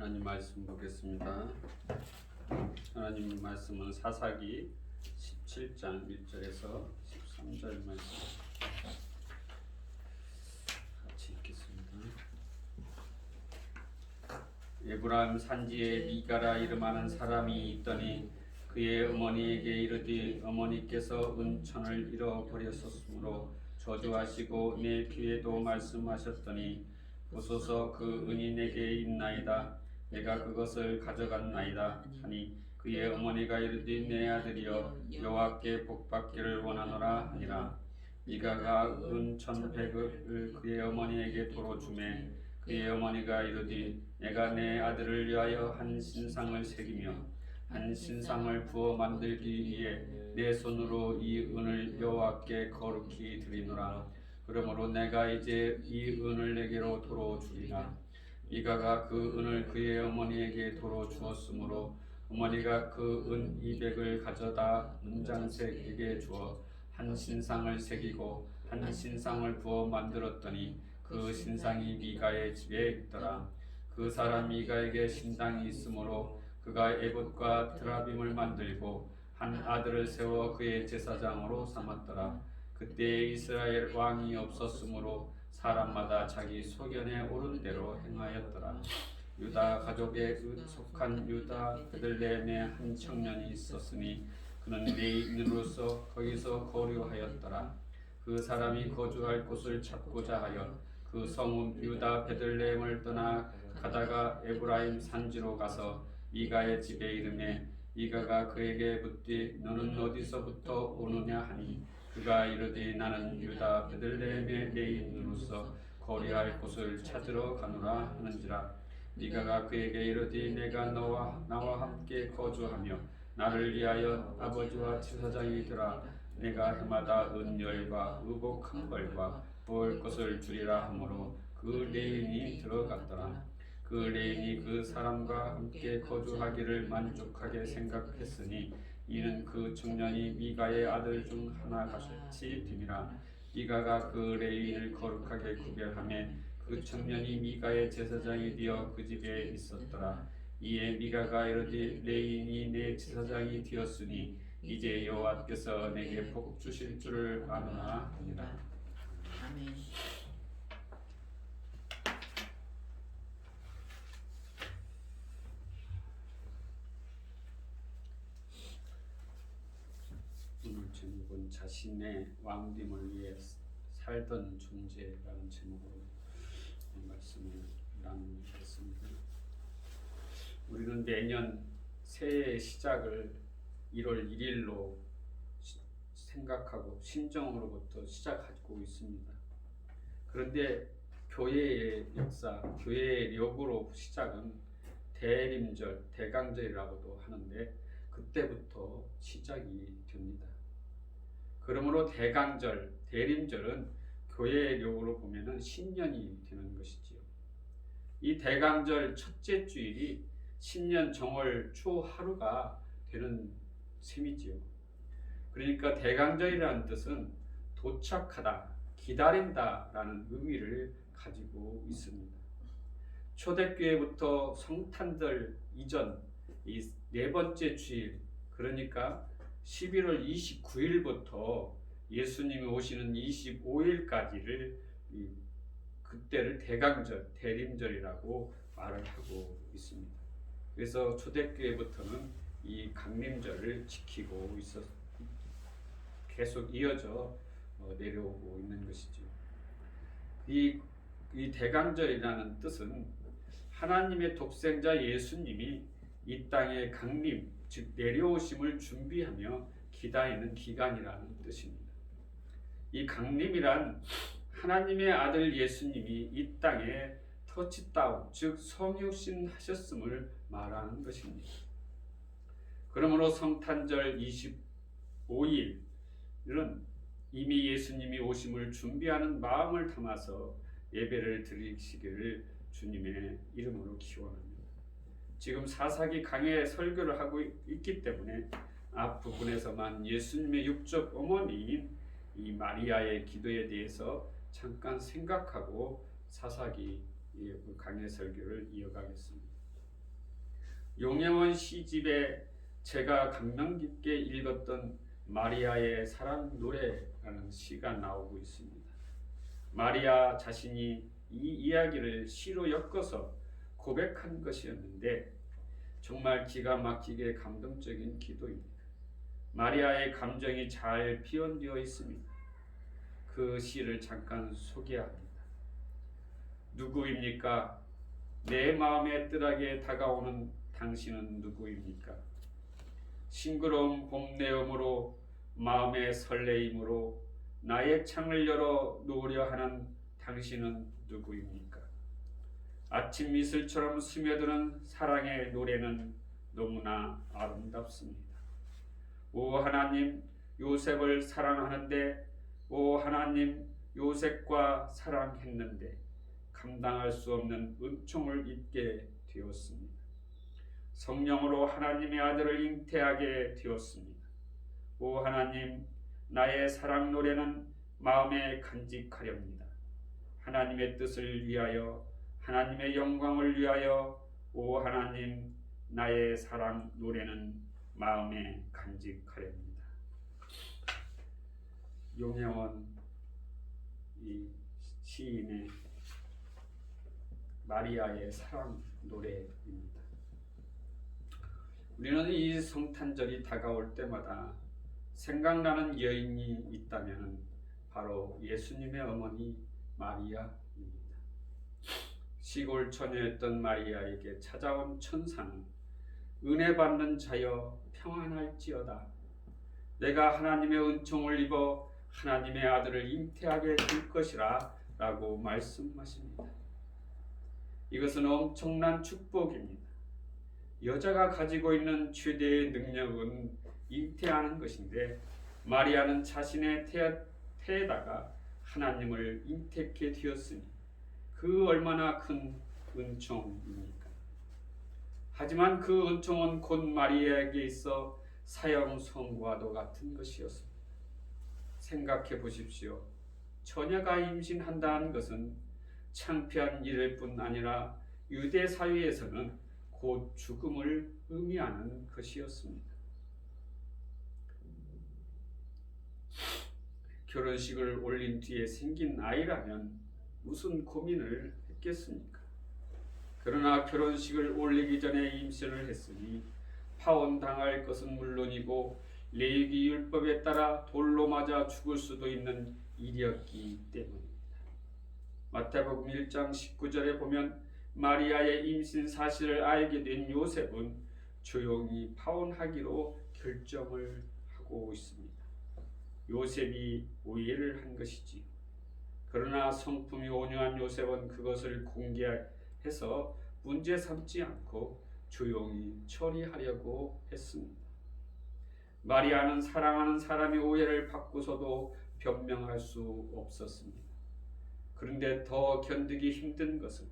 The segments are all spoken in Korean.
하나님 말씀 보겠습니다. 하나님 말씀은 사사기 17장 1절에서 13절 말씀 같이 읽겠습니다. 에브라임 산지에 미가라 이름하는 사람이 있더니 그의 어머니에게 이르되 어머니께서 은천을 잃어버렸었으므로 저주하시고 내 귀에도 말씀하셨더니 보소서 그 은이 내게 있나이다. 내가 그것을 가져갔나이다 하니 그의 어머니가 이르되 내 아들이여 여호와께 복받기를 원하노라 하니라. 미가가 은 1,100을 그의 어머니에게 도로 주매 그의 어머니가 이르되 내가 내 아들을 위하여 한 신상을 새기며 한 신상을 부어 만들기 위해 내 손으로 이 은을 여호와께 거룩히 드리노라. 그러므로 내가 이제 이 은을 내게로 도로 주리라. 미가가 그 은을 그의 어머니에게 도로 주었으므로 어머니가 그 은 200을 가져다 은장색에게 주어 한 신상을 새기고 한 신상을 부어 만들었더니 그 신상이 미가의 집에 있더라. 그 사람 미가에게 신당이 있으므로 그가 에봇과 드라빔을 만들고 한 아들을 세워 그의 제사장으로 삼았더라. 그때 이스라엘 왕이 없었으므로 사람마다 자기 소견에 오른 대로 행하였더라. 유다 가족에 속한 유다 베들레헴에 한 청년이 있었으니 그는 레위인으로서 거기서 거류하였더라. 그 사람이 거주할 곳을 찾고자 하여 그 성읍 유다 베들레헴을 떠나 가다가 에브라임 산지로 가서 미가의 집에 이르매 미가가 그에게 묻되 너는 어디서부터 오느냐 하니 그가 이르되 나는 유다 베들레헴의 레위인으로서 거류할 곳을 찾으러 가노라 하는지라. 미가가 그에게 이르되 내가 나와 함께 거주하며 나를 위하여 아버지와 제사장이 되라. 내가 해마다 은열과 의복 한 벌과 부을 것을 주리라 하므로 그 레인이 들어갔더라. 그 레인이 그 사람과 함께 거주하기를 만족하게 생각했으니 이는 그 청년이 미가의 아들 중 하나같이 됨이라. 미가가 그 레인을 거룩하게 구별하며 그 청년이 미가의 제사장이 되어 그 집에 있었더라. 이에 미가가 이르되 레인이 내 제사장이 되었으니 이제 여호와께서 내게 복 주실 줄을 아노라 하니라. 아멘. 오늘 제목은 자신의 왕됨을 위해 살던 존재라는 제목으로 말씀을 나누겠습니다. 우리는 매년 새해의 시작을 1월 1일로 생각하고 신정으로부터 시작하고 있습니다. 그런데 교회의 역사, 교회의 력으로 시작은 대림절, 대강절이라고도 하는데 그때부터 시작이 됩니다. 그러므로 대강절, 대림절은 교회의 력으로 보면은 신년이 되는 것이지요. 이 대강절 첫째 주일이 신년 정월 초 하루가 되는 셈이지요. 그러니까 대강절이라는 뜻은 도착하다, 기다린다라는 의미를 가지고 있습니다. 초대교회부터 성탄절 이전 이 네 번째 주일, 그러니까 11월 29일부터 예수님이 오시는 25일까지를 그때를 대강절, 대림절이라고 말을 하고 있습니다. 그래서 초대교회부터는 이 강림절을 지키고 계속 이어져 내려오고 있는 것이죠. 이 대강절이라는 뜻은 하나님의 독생자 예수님이 이 땅의 강림, 즉 내려오심을 준비하며 기다리는 기간이라는 뜻입니다. 이 강림이란 하나님의 아들 예수님이 이 땅에 터치다운, 즉 성육신 하셨음을 말하는 것입니다. 그러므로 성탄절 25일은 이미 예수님이 오심을 준비하는 마음을 담아서 예배를 드리시기를 주님의 이름으로 기원합니다. 지금 사사기 강해 설교를 하고 있기 때문에 앞부분에서만 예수님의 육적 어머니인 이 마리아의 기도에 대해서 잠깐 생각하고 사사기 강해 설교를 이어가겠습니다. 용혜원 시집에 제가 감명 깊게 읽었던 마리아의 사랑 노래라는 시가 나오고 있습니다. 마리아 자신이 이 이야기를 시로 엮어서 고백한 것이었는데 정말 기가 막히게 감동적인 기도입니다. 마리아의 감정이 잘 표현되어 있습니다. 그 시를 잠깐 소개합니다. 누구입니까? 내 마음의 뜰하게 다가오는 당신은 누구입니까? 싱그러운 봄 내음으로 마음의 설레임으로 나의 창을 열어 놓으려 하는 당신은 누구입니까? 아침 이슬처럼 스며드는 사랑의 노래는 너무나 아름답습니다. 오 하나님, 요셉을 사랑하는데, 오 하나님, 요셉과 사랑했는데 감당할 수 없는 은총을 입게 되었습니다. 성령으로 하나님의 아들을 잉태하게 되었습니다. 오 하나님, 나의 사랑 노래는 마음에 간직하렵니다. 하나님의 뜻을 위하여, 하나님의 영광을 위하여, 오 하나님, 나의 사랑 노래는 마음에 간직하렵니다. 용혜원 이 시인의 마리아의 사랑 노래입니다. 우리는 이 성탄절이 다가올 때마다 생각나는 여인이 있다면 바로 예수님의 어머니 마리아입니다. 시골 처녀였던 마리아에게 찾아온 천사는 은혜 받는 자여 평안할지어다. 내가 하나님의 은총을 입어 하나님의 아들을 잉태하게 될 것이라 라고 말씀하십니다. 이것은 엄청난 축복입니다. 여자가 가지고 있는 최대의 능력은 잉태하는 것인데 마리아는 자신의 태에다가 하나님을 잉태케 되었으니 그 얼마나 큰 은총입니까? 하지만 그 은총은 곧 마리아에게 있어 사형 선고와도 같은 것이었습니다. 생각해 보십시오. 처녀가 임신한다는 것은 창피한 일일 뿐 아니라 유대 사회에서는 곧 죽음을 의미하는 것이었습니다. 결혼식을 올린 뒤에 생긴 아이라면 무슨 고민을 했겠습니까? 그러나 결혼식을 올리기 전에 임신을 했으니 파혼당할 것은 물론이고 레위기 율법에 따라 돌로 맞아 죽을 수도 있는 일이었기 때문입니다. 마태복음 1장 19절에 보면 마리아의 임신 사실을 알게 된 요셉은 조용히 파혼하기로 결정을 하고 있습니다. 요셉이 오해를 한 것이지. 그러나 성품이 온유한 요셉은 그것을 공개해서 문제 삼지 않고 조용히 처리하려고 했습니다. 마리아는 사랑하는 사람이 오해를 받고서도 변명할 수 없었습니다. 그런데 더 견디기 힘든 것은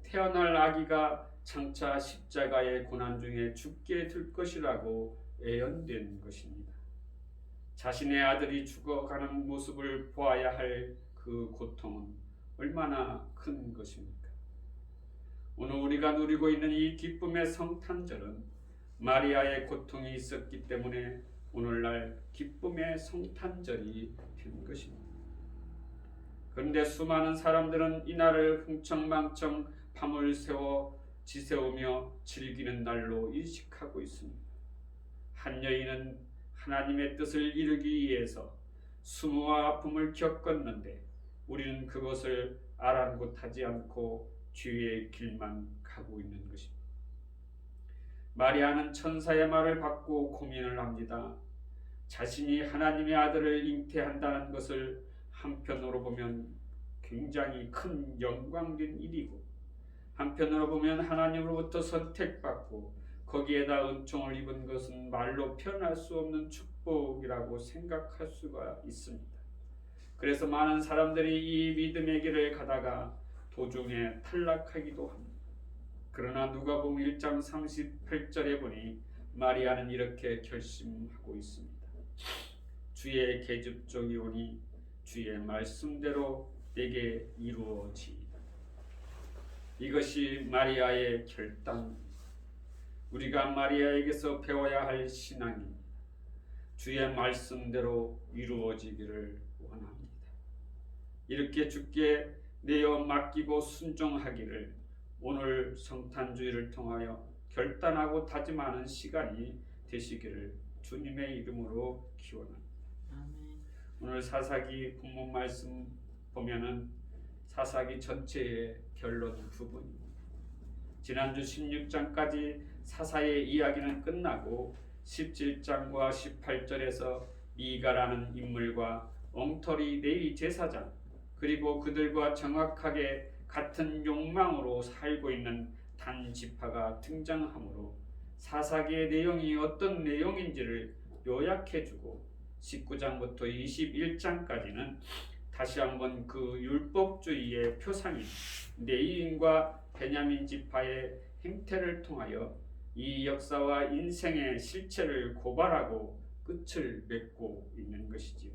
태어날 아기가 장차 십자가의 고난 중에 죽게 될 것이라고 예언된 것입니다. 자신의 아들이 죽어가는 모습을 보아야 할 그 고통은 얼마나 큰 것입니까? 오늘 우리가 누리고 있는 이 기쁨의 성탄절은 마리아의 고통이 있었기 때문에 오늘날 기쁨의 성탄절이 된 것입니다. 그런데 수많은 사람들은 이날을 흥청망청 밤을 새워 지새우며 즐기는 날로 인식하고 있습니다. 한 여인은 하나님의 뜻을 이루기 위해서 수모와 아픔을 겪었는데 우리는 그것을 아랑곳하지 않고 주의 길만 가고 있는 것입니다. 마리아는 천사의 말을 받고 고민을 합니다. 자신이 하나님의 아들을 잉태한다는 것을 한편으로 보면 굉장히 큰 영광된 일이고 한편으로 보면 하나님으로부터 선택받고 거기에다 은총을 입은 것은 말로 표현할 수 없는 축복이라고 생각할 수가 있습니다. 그래서 많은 사람들이 이 믿음의 길을 가다가 도중에 탈락하기도 합니다. 그러나 누가복음 1장 38절에 보니 마리아는 이렇게 결심하고 있습니다. 주의 계집종이 오니 주의 말씀대로 내게 이루어지이다. 이것이 마리아의 결단입니다. 우리가 마리아에게서 배워야 할 신앙입니다. 주의 말씀대로 이루어지기를 원합니다. 이렇게 주께 내어 맡기고 순종하기를 오늘 성탄주의를 통하여 결단하고 다짐하는 시간이 되시기를 주님의 이름으로 기원합니다. 오늘 사사기 본문 말씀 보면은 사사기 전체의 결론 부분입니다. 지난주 16장까지 사사의 이야기는 끝나고 17장과 18절에서 미가라는 인물과 엉터리 레위 제사장 그리고 그들과 정확하게 같은 욕망으로 살고 있는 단 지파가 등장하므로 사사기의 내용이 어떤 내용인지를 요약해주고 19장부터 21장까지는 다시 한번 그 율법주의의 표상인 레위인과 베냐민 지파의 행태를 통하여 이 역사와 인생의 실체를 고발하고 끝을 맺고 있는 것이지요.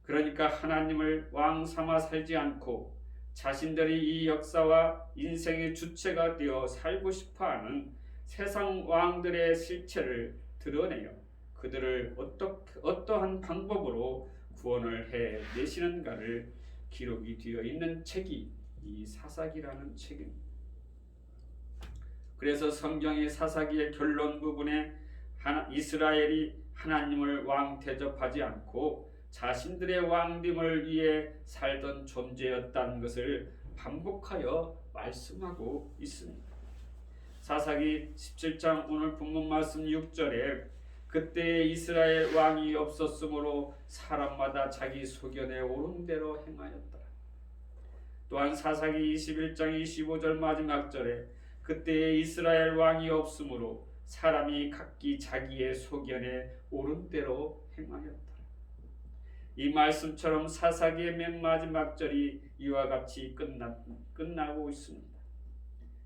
그러니까 하나님을 왕 삼아 살지 않고 자신들이 이 역사와 인생의 주체가 되어 살고 싶어하는 세상 왕들의 실체를 드러내어 그들을 어떠한 방법으로 구원을 해내시는가를 기록이 되어 있는 책이 이 사사기라는 책입니다. 그래서 성경의 사사기의 결론 부분에 이스라엘이 하나님을 왕 대접하지 않고 자신들의 왕됨을 위해 살던 존재였다는 것을 반복하여 말씀하고 있습니다. 사사기 17장 오늘 본문 말씀 6절에 그때 이스라엘 왕이 없었으므로 사람마다 자기 소견에 오른 대로 행하였더라. 또한 사사기 21장 25절 마지막 절에 그때 이스라엘 왕이 없으므로 사람이 각기 자기의 소견에 오른 대로 행하였더라. 이 말씀처럼 사사기의 맨 마지막 절이 이와 같이 끝나고 있습니다.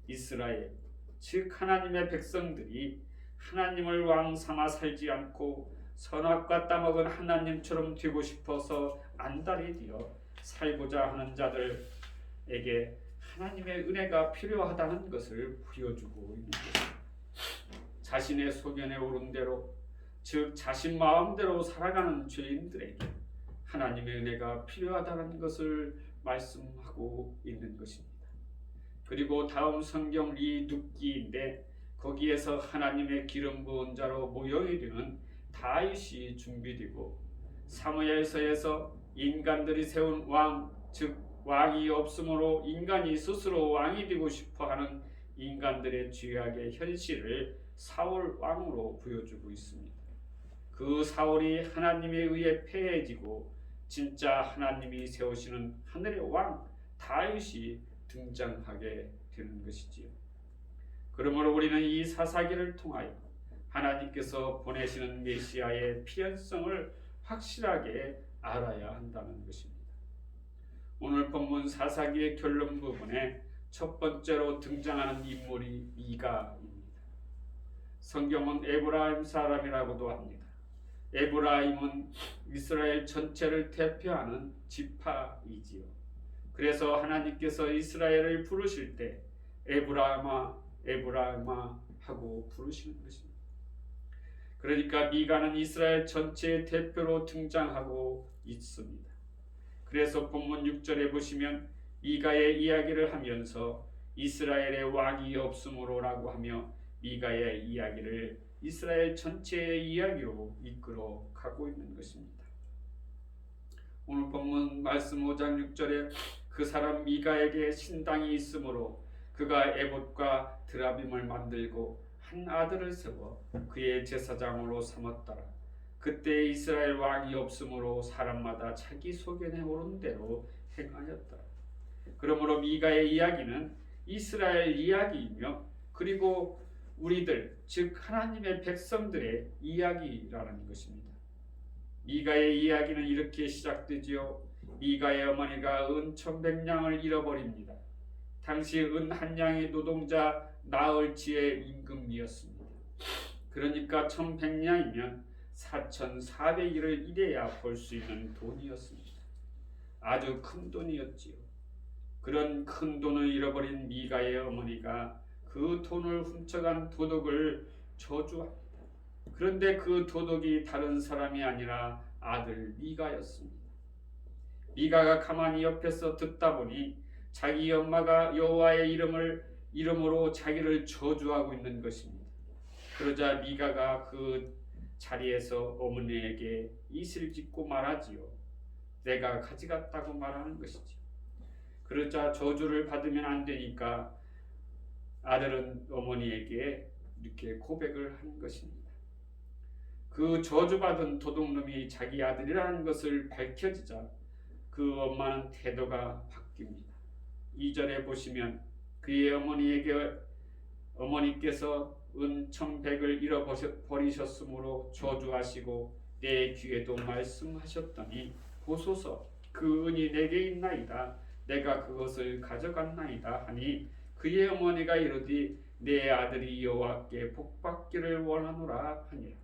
이스라엘, 즉 하나님의 백성들이 하나님을 왕 삼아 살지 않고 선악과 따먹은 하나님처럼 되고 싶어서 안달이 되어 살고자 하는 자들에게 하나님의 은혜가 필요하다는 것을 보여주고 있는 것입니다. 자신의 소견에 오른 대로, 즉 자신 마음대로 살아가는 죄인들에게 하나님의 은혜가 필요하다는 것을 말씀하고 있는 것입니다. 그리고 다음 성경 리눕기인데 거기에서 하나님의 기름 부은 자로 모형이 되는 다윗이 준비되고 사무엘서에서 인간들이 세운 왕, 즉 왕이 없으므로 인간이 스스로 왕이 되고 싶어하는 인간들의 죄악의 현실을 사울 왕으로 보여주고 있습니다. 그 사울이 하나님에 의해 패해지고 진짜 하나님이 세우시는 하늘의 왕 다윗이 등장하게 되는 것이지요. 그러므로 우리는 이 사사기를 통하여 하나님께서 보내시는 메시아의 필연성을 확실하게 알아야 한다는 것입니다. 오늘 본문 사사기의 결론 부분에 첫 번째로 등장하는 인물이 미가입니다. 성경은 에브라임 사람이라고도 합니다. 에브라임은 이스라엘 전체를 대표하는 지파이지요. 그래서 하나님께서 이스라엘을 부르실 때 에브라임아 에브라임아 하고 부르시는 것입니다. 그러니까 미가는 이스라엘 전체의 대표로 등장하고 있습니다. 그래서 본문 6절에 보시면 미가의 이야기를 하면서 이스라엘의 왕이 없으므로라고 하며 미가의 이야기를 이스라엘 전체의 이야기로 이끌어 가고 있는 것입니다. 오늘 본문 말씀 5장 6절에 그 사람 미가에게 신당이 있으므로 그가 에봇과 드라빔을 만들고 한 아들을 세워 그의 제사장으로 삼았더라. 그때 이스라엘 왕이 없으므로 사람마다 자기 소견에 오른 대로 행하였더라. 그러므로 미가의 이야기는 이스라엘 이야기이며 그리고 우리들 즉 하나님의 백성들의 이야기라는 것입니다. 미가의 이야기는 이렇게 시작되지요. 미가의 어머니가 은 1,100냥을 잃어버립니다. 당시 은 한 냥이 노동자 나흘치의 임금이었습니다. 그러니까 1,100냥이면 4,400일을 일해야 벌 수 있는 돈이었습니다. 아주 큰 돈이었지요. 그런 큰 돈을 잃어버린 미가의 어머니가 그 돈을 훔쳐간 도둑을 저주합니다. 그런데 그 도둑이 다른 사람이 아니라 아들 미가였습니다. 미가가 가만히 옆에서 듣다 보니 자기 엄마가 여호와의 이름으로 자기를 저주하고 있는 것입니다. 그러자 미가가 그 자리에서 어머니에게 이슬 짓고 말하지요. 내가 가져갔다고 말하는 것이지. 그러자 저주를 받으면 안 되니까 아들은 어머니에게 이렇게 고백을 한 것입니다. 그 저주받은 도둑놈이 자기 아들이라는 것을 밝혀지자 그 엄마는 태도가 바뀝니다. 2절에 보시면 그의 어머니께서 은천백을 잃어버리셨으므로 저주하시고 내 귀에도 말씀하셨더니 보소서 그 은이 내게 있나이다. 내가 그것을 가져갔나이다 하니 그의 어머니가 이르되 내 아들이 여호와께 복받기를 원하노라 하니라.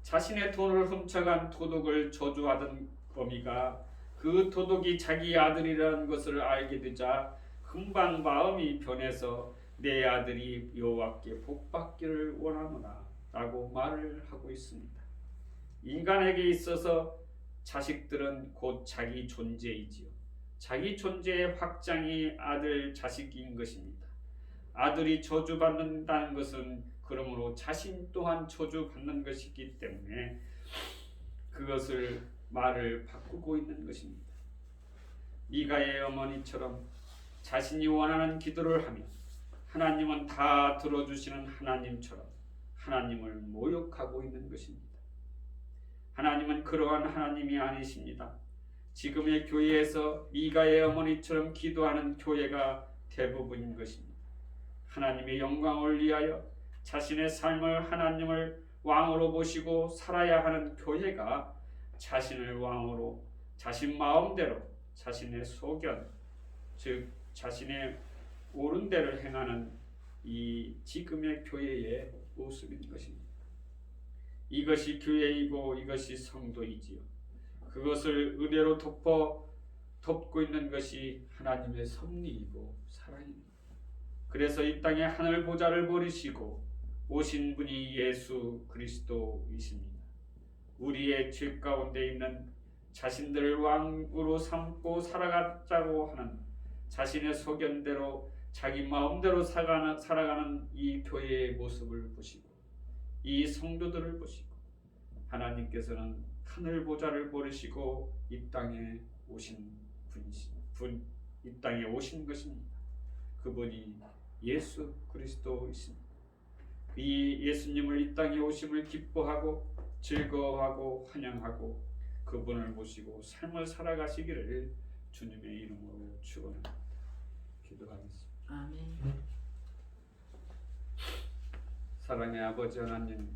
자신의 돈을 훔쳐간 도둑을 저주하던 어미가 그 도둑이 자기 아들이라는 것을 알게 되자 금방 마음이 변해서 내 아들이 여호와께 복받기를 원하노라 라고 말을 하고 있습니다. 인간에게 있어서 자식들은 곧 자기 존재이지요. 자기 존재의 확장이 아들 자식인 것입니다. 아들이 저주받는다는 것은 그러므로 자신 또한 저주받는 것이기 때문에 그것을 말을 바꾸고 있는 것입니다. 미가의 어머니처럼 자신이 원하는 기도를 하며 하나님은 다 들어주시는 하나님처럼 하나님을 모욕하고 있는 것입니다. 하나님은 그러한 하나님이 아니십니다. 지금의 교회에서 미가의 어머니처럼 기도하는 교회가 대부분인 것입니다. 하나님의 영광을 위하여 자신의 삶을 하나님을 왕으로 보시고 살아야 하는 교회가 자신을 왕으로 자신 마음대로 자신의 소견 즉 자신의 옳은 대로 행하는 이 지금의 교회의 모습인 것입니다. 이것이 교회이고 이것이 성도이지요. 그것을 은혜로 덮고 있는 것이 하나님의 섭리이고 사랑입니다. 그래서 이 땅에 하늘 보좌를 버리시고 오신 분이 예수 그리스도이십니다. 우리의 죄 가운데 있는 자신들을 왕으로 삼고 살아가자고 하는 자신의 소견대로 자기 마음대로 살아가는 이 교회의 모습을 보시고 이 성도들을 보시고 하나님께서는 하늘 보좌를 버리시고 이 땅에 오신 이 땅에 오신 것입니다. 그분이 예수 그리스도이십니다. 이 예수님을 이 땅에 오심을 기뻐하고 즐거워하고 환영하고 그분을 모시고 삶을 살아가시기를 주님의 이름으로 축원합니다. 기도하겠습니다. 아멘. 사랑의 아버지 하나님,